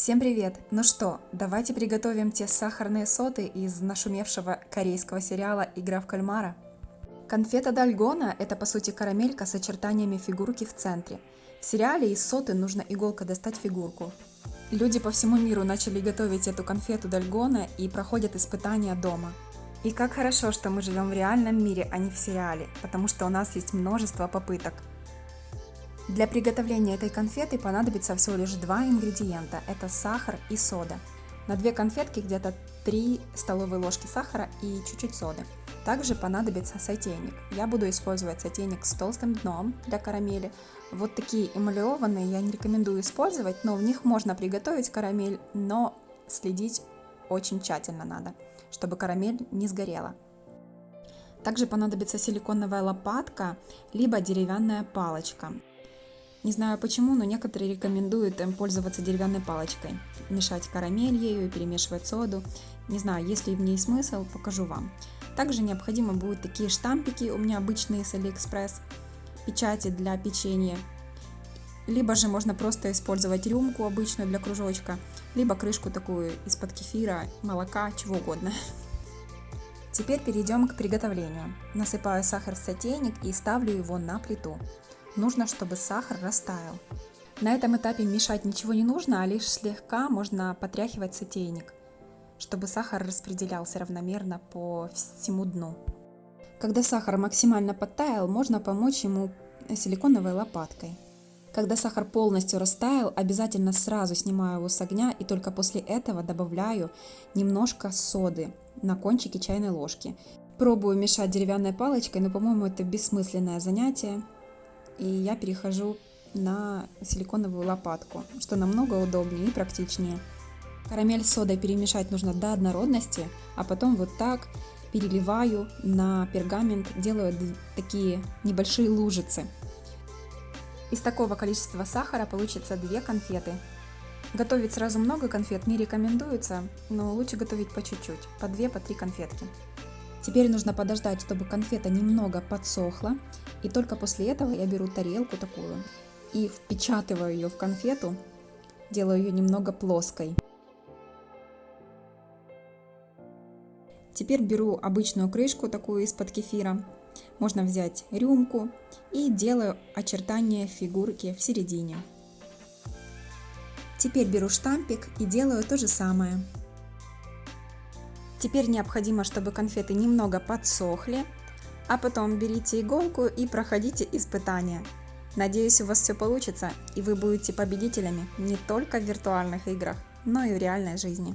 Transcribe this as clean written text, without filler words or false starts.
Всем привет! Ну что, давайте приготовим те сахарные соты из нашумевшего корейского сериала «Игра в кальмара». Конфета Дальгона – это по сути карамелька с очертаниями фигурки в центре. В сериале из соты нужно иголкой достать фигурку. Люди по всему миру начали готовить эту конфету Дальгона и проходят испытания дома. И как хорошо, что мы живем в реальном мире, а не в сериале, потому что у нас есть множество попыток. Для приготовления этой конфеты понадобится всего лишь два ингредиента – это сахар и сода. На две конфетки где-то 3 столовые ложки сахара и чуть-чуть соды. Также понадобится сотейник. Я буду использовать сотейник с толстым дном для карамели. Вот такие эмалированные я не рекомендую использовать, но в них можно приготовить карамель, но следить очень тщательно надо, чтобы карамель не сгорела. Также понадобится силиконовая лопатка, либо деревянная палочка. Не знаю почему, но некоторые рекомендуют пользоваться деревянной палочкой, мешать карамель ею и перемешивать соду. Не знаю, есть ли в ней смысл, покажу вам. Также необходимо будут такие штампики, у меня обычные с AliExpress, печати для печенья. Либо же можно просто использовать рюмку обычную для кружочка, либо крышку такую из-под кефира, молока, чего угодно. Теперь перейдем к приготовлению. Насыпаю сахар в сотейник и ставлю его на плиту. Нужно, чтобы сахар растаял. На этом этапе мешать ничего не нужно, а лишь слегка можно потряхивать сотейник, чтобы сахар распределялся равномерно по всему дну. Когда сахар максимально подтаял, можно помочь ему силиконовой лопаткой. Когда сахар полностью растаял, обязательно сразу снимаю его с огня и только после этого добавляю немножко соды на кончике чайной ложки. Пробую мешать деревянной палочкой, но, по-моему, это бессмысленное занятие. И я перехожу на силиконовую лопатку, что намного удобнее и практичнее. Карамель с содой перемешать нужно до однородности, а потом вот так переливаю на пергамент, делаю такие небольшие лужицы. Из такого количества сахара получится 2 конфеты. Готовить сразу много конфет не рекомендуется, но лучше готовить по чуть-чуть, по 2, по 3 конфетки. Теперь нужно подождать, чтобы конфета немного подсохла, и только после этого я беру тарелку такую и впечатываю ее в конфету, делаю ее немного плоской. Теперь беру обычную крышку такую из-под кефира, можно взять рюмку и делаю очертания фигурки в середине. Теперь беру штампик и делаю то же самое. Теперь необходимо, чтобы конфеты немного подсохли, а потом берите иголку и проходите испытания. Надеюсь, у вас все получится, и вы будете победителями не только в виртуальных играх, но и в реальной жизни.